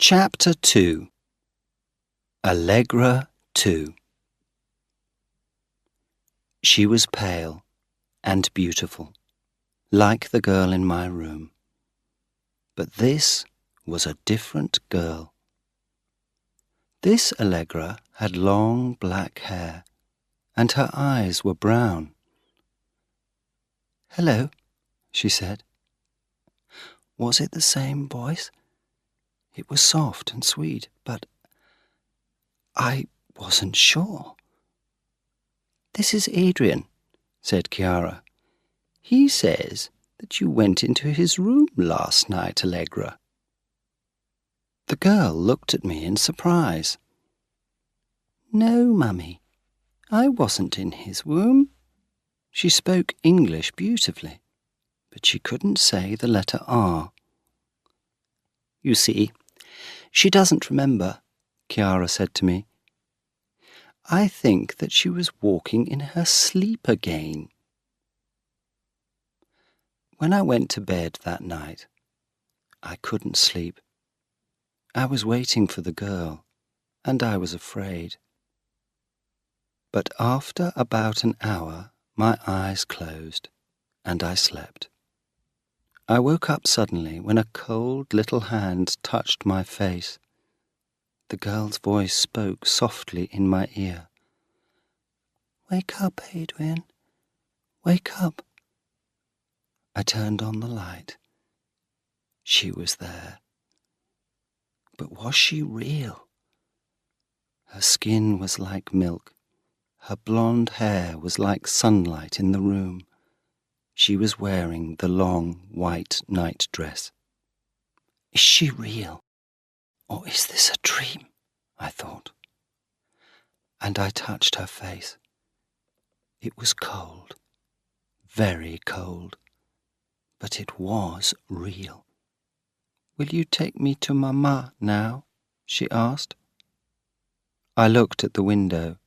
Chapter 2. Allegra 2. She was pale and beautiful, like the girl in my room. But this was a different girl. This Allegra had long black hair, and her eyes were brown. "Hello," she said. Was it the same voice? It was soft and sweet, but I wasn't sure. "This is Adrian," said Chiara. "He says that you went into his room last night, Allegra." The girl looked at me in surprise. "No, Mummy, I wasn't in his room." She spoke English beautifully, but she couldn't say the letter R. "You see, she doesn't remember," Chiara said to me. "I think that she was walking in her sleep again." When I went to bed that night, I couldn't sleep. I was waiting for the girl, and I was afraid. But after about an hour, my eyes closed, and I slept. I woke up suddenly when a cold little hand touched my face. The girl's voice spoke softly in my ear. "Wake up, Adrian. Wake up." I turned on the light. She was there. But was she real? Her skin was like milk. Her blonde hair was like sunlight in the room. She was wearing the long white night dress. Is she real? Or is this a dream? I thought. And I touched her face. It was cold, very cold, but it was real. "Will you take me to Mama now?" she asked. I looked at the window.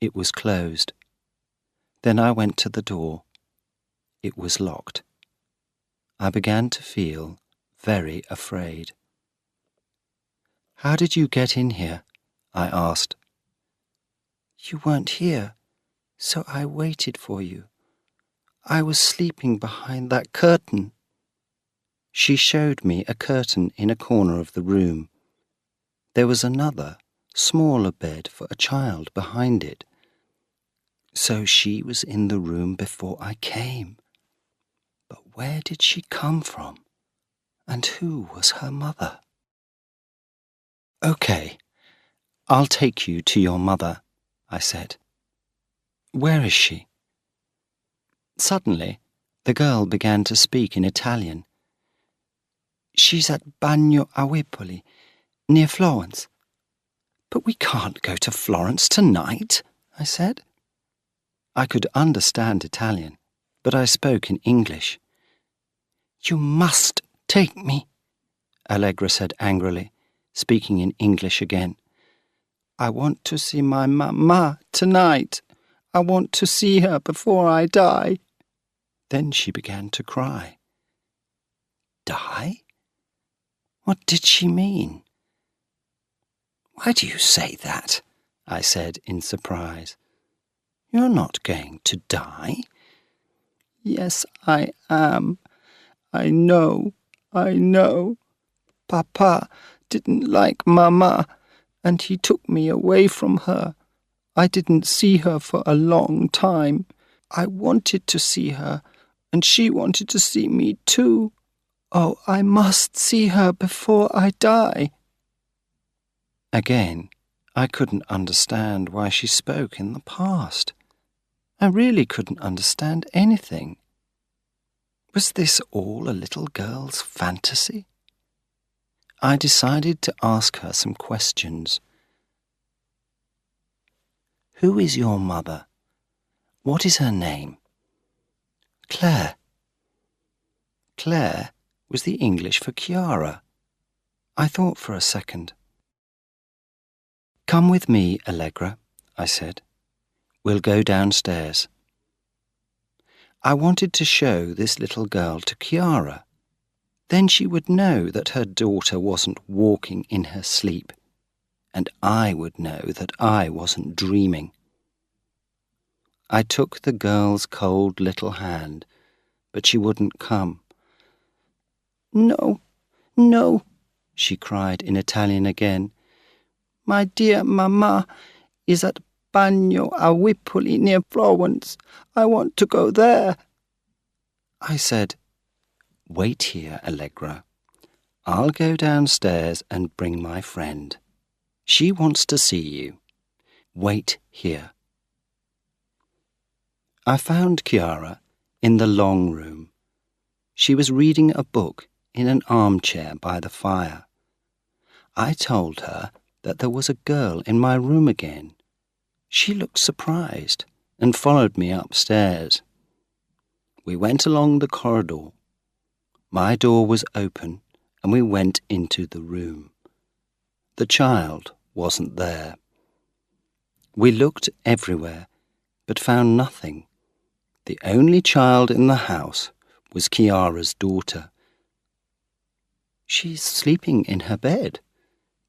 It was closed. Then I went to the door. It was locked. I began to feel very afraid. "How did you get in here?" I asked. "You weren't here, so I waited for you. I was sleeping behind that curtain." She showed me a curtain in a corner of the room. There was another, smaller bed for a child behind it. So she was in the room before I came. But where did she come from? And who was her mother? "Okay, I'll take you to your mother," I said. "Where is she?" Suddenly, the girl began to speak in Italian. "She's at Bagno Awipoli, near Florence." "But we can't go to Florence tonight," I said. I could understand Italian, but I spoke in English. "You must take me," Allegra said angrily, speaking in English again. "I want to see my mama tonight. I want to see her before I die." Then she began to cry. Die? What did she mean? "Why do you say that?" I said in surprise. "You're not going to die." "Yes, I am. I know. Papa didn't like Mama, and he took me away from her. I didn't see her for a long time. I wanted to see her, and she wanted to see me too. Oh, I must see her before I die." Again, I couldn't understand why she spoke in the past. I really couldn't understand anything. Was this all a little girl's fantasy? I decided to ask her some questions. "Who is your mother? What is her name?" "Claire." Claire was the English for Chiara. I thought for a second. "Come with me, Allegra," I said. "We'll go downstairs." I wanted to show this little girl to Chiara, Then she would know that her daughter wasn't walking in her sleep, and I would know that I wasn't dreaming. I took the girl's cold little hand, but she wouldn't come. "No, no," she cried in Italian again. "My dear mamma is at Bagno a Whippoli near Florence. I want to go there." I said, "Wait here, Allegra. I'll go downstairs and bring my friend. She wants to see you. Wait here." I found Chiara in the long room. She was reading a book in an armchair by the fire. I told her that there was a girl in my room again. She looked surprised and followed me upstairs. We went along the corridor. My door was open and we went into the room. The child wasn't there. We looked everywhere but found nothing. The only child in the house was Chiara's daughter. "She's sleeping in her bed,"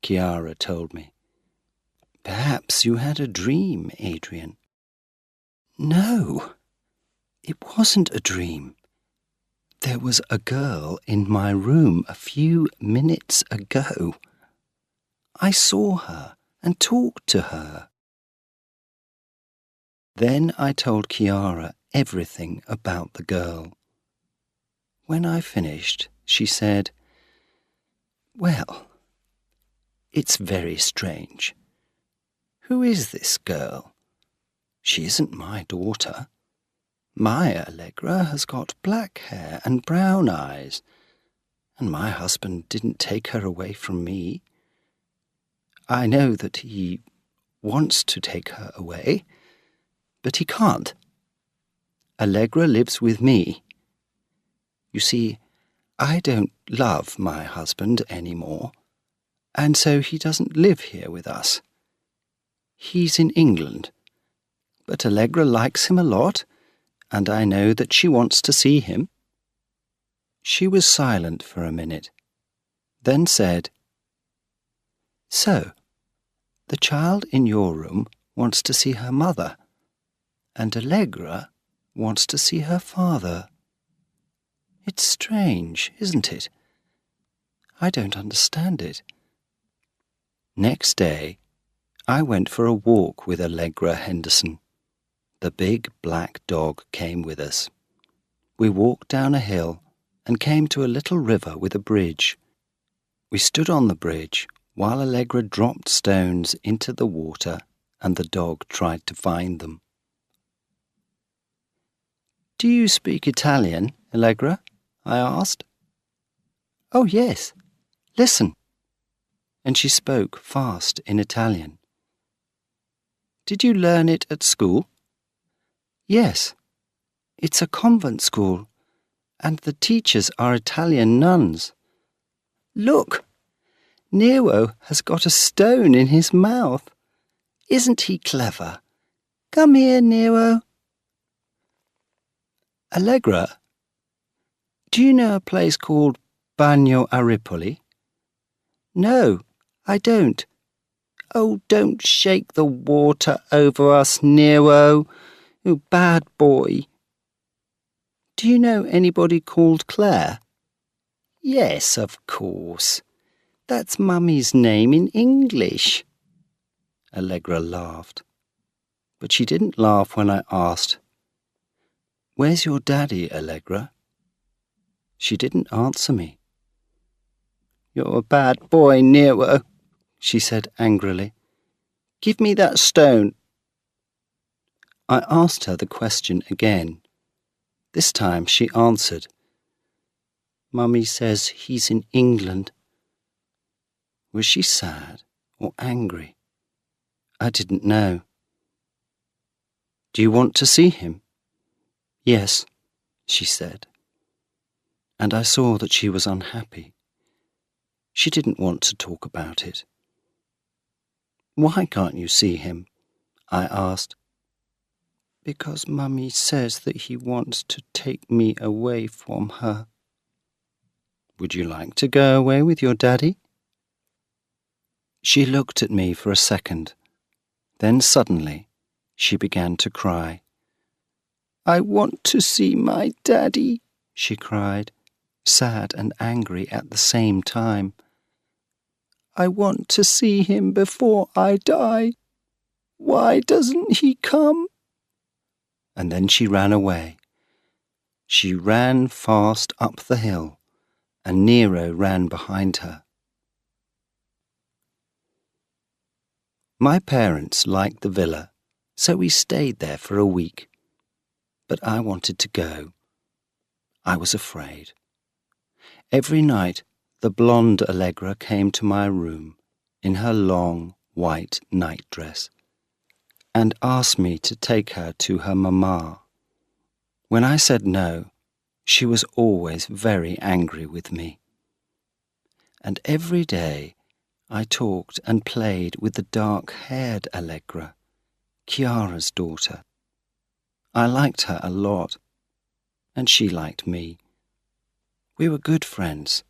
Chiara told me. "Perhaps you had a dream, Adrian." "No, it wasn't a dream. There was a girl in my room a few minutes ago. I saw her and talked to her." Then I told Chiara everything about the girl. When I finished, she said, "Well, it's very strange. Who is this girl? She isn't my daughter. My Allegra has got black hair and brown eyes, and my husband didn't take her away from me. I know that he wants to take her away, but he can't. Allegra lives with me. You see, I don't love my husband anymore, and so he doesn't live here with us. He's in England, but Allegra likes him a lot, and I know that she wants to see him." She was silent for a minute, then said, "So, the child in your room wants to see her mother, and Allegra wants to see her father. It's strange, isn't it? I don't understand it." Next day, I went for a walk with Allegra Henderson. The big black dog came with us. We walked down a hill and came to a little river with a bridge. We stood on the bridge while Allegra dropped stones into the water and the dog tried to find them. "Do you speak Italian, Allegra?" I asked. "Oh, yes. Listen." And she spoke fast in Italian. "Did you learn it at school?" "Yes. It's a convent school, and the teachers are Italian nuns. Look! Nero has got a stone in his mouth. Isn't he clever? Come here, Nero." "Allegra, do you know a place called Bagno a Ripoli?" "No, I don't." "Oh, don't shake the water over us, Nero. You bad boy." "Do you know anybody called Claire?" "Yes, of course. That's Mummy's name in English." Allegra laughed, but she didn't laugh when I asked, "Where's your daddy, Allegra?" She didn't answer me. "You're a bad boy, Nero," she said angrily. "Give me that stone." I asked her the question again. This time she answered, "Mummy says he's in England." Was she sad or angry? I didn't know. "Do you want to see him?" "Yes," she said. And I saw that she was unhappy. She didn't want to talk about it. "Why can't you see him?" I asked. "Because Mummy says that he wants to take me away from her." Would you like to go away with your daddy? She looked at me for a second. Then suddenly she began to cry. I want to see my daddy, she cried, sad and angry at the same time. I want to see him before I die. Why doesn't he come? And then she ran away. She ran fast up the hill, and Nero ran behind her. My parents liked the villa, so we stayed there for a week. But I wanted to go. I was afraid. Every night, the blonde Allegra came to my room in her long white nightdress and asked me to take her to her mamma. When I said no, she was always very angry with me. And every day I talked and played with the dark-haired Allegra, Chiara's daughter. I liked her a lot, and she liked me. We were good friends.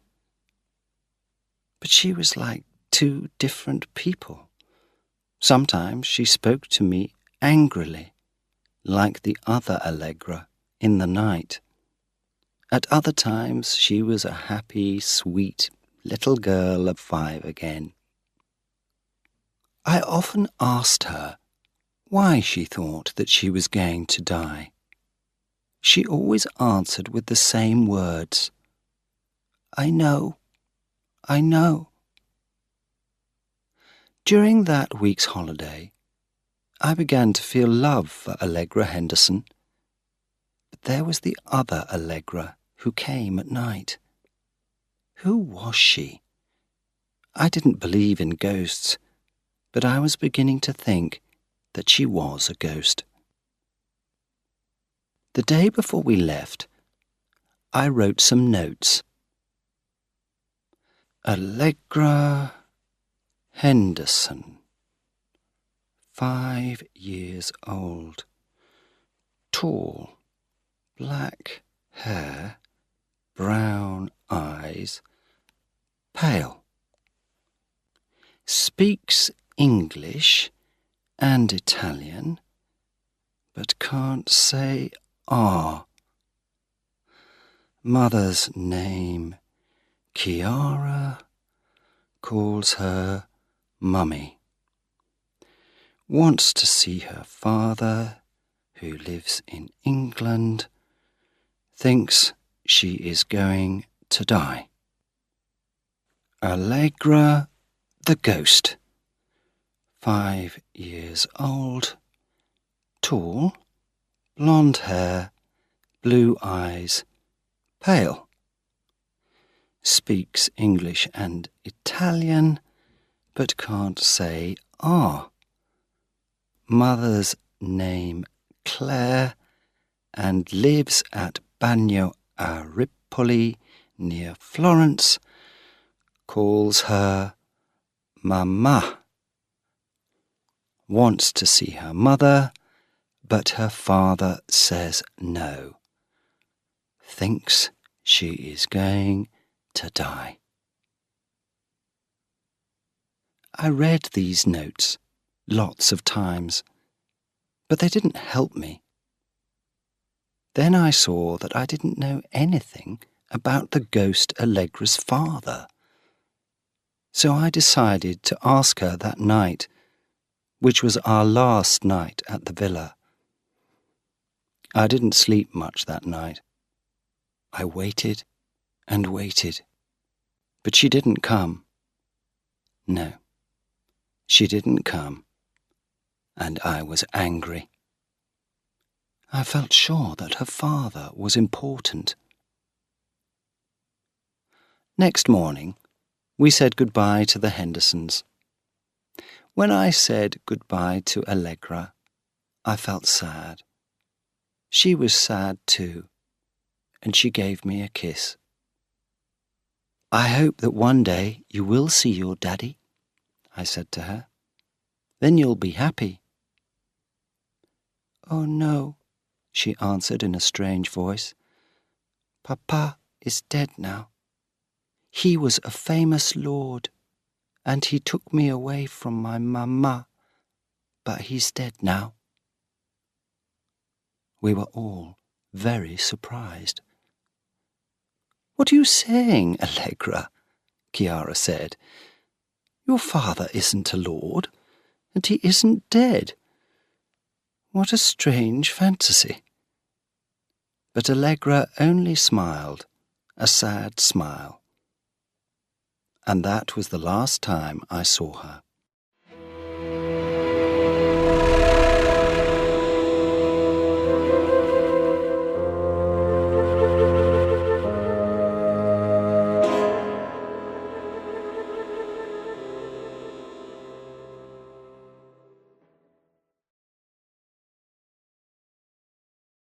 But she was like two different people. Sometimes she spoke to me angrily, like the other Allegra in the night. At other times she was a happy, sweet little girl of 5 again. I often asked her why she thought that she was going to die. She always answered with the same words. I know. I know. During that week's holiday, I began to feel love for Allegra Henderson. But there was the other Allegra who came at night. Who was she? I didn't believe in ghosts, but I was beginning to think that she was a ghost. The day before we left, I wrote some notes. Allegra Henderson, 5 years old, tall, black hair, brown eyes, pale. Speaks English and Italian, but can't say R. Mother's name, Chiara, calls her Mummy. Wants to see her father, who lives in England. Thinks she is going to die. Allegra the ghost, 5 years old, tall, blonde hair, blue eyes, pale. Speaks English and Italian, but can't say R. Mother's name Claire, and lives at Bagno a Ripoli near Florence. Calls her Mamma. Wants to see her mother, but her father says no. Thinks she is going to die. I read these notes lots of times, but they didn't help me. Then I saw that I didn't know anything about the ghost Allegra's father. So I decided to ask her that night, which was our last night at the villa. I didn't sleep much that night. I waited and waited, but she didn't come. No, she didn't come, and I was angry. I felt sure that her father was important. Next morning, we said goodbye to the Hendersons. When I said goodbye to Allegra, I felt sad. She was sad too, and she gave me a kiss. I hope that one day you will see your daddy, I said to her. Then you'll be happy. Oh no, she answered in a strange voice. Papa is dead now. He was a famous lord, and he took me away from my mamma, but he's dead now." We were all very surprised. "What are you saying, Allegra?" Chiara said. "Your father isn't a lord, and he isn't dead. What a strange fantasy." But Allegra only smiled, a sad smile. And that was the last time I saw her.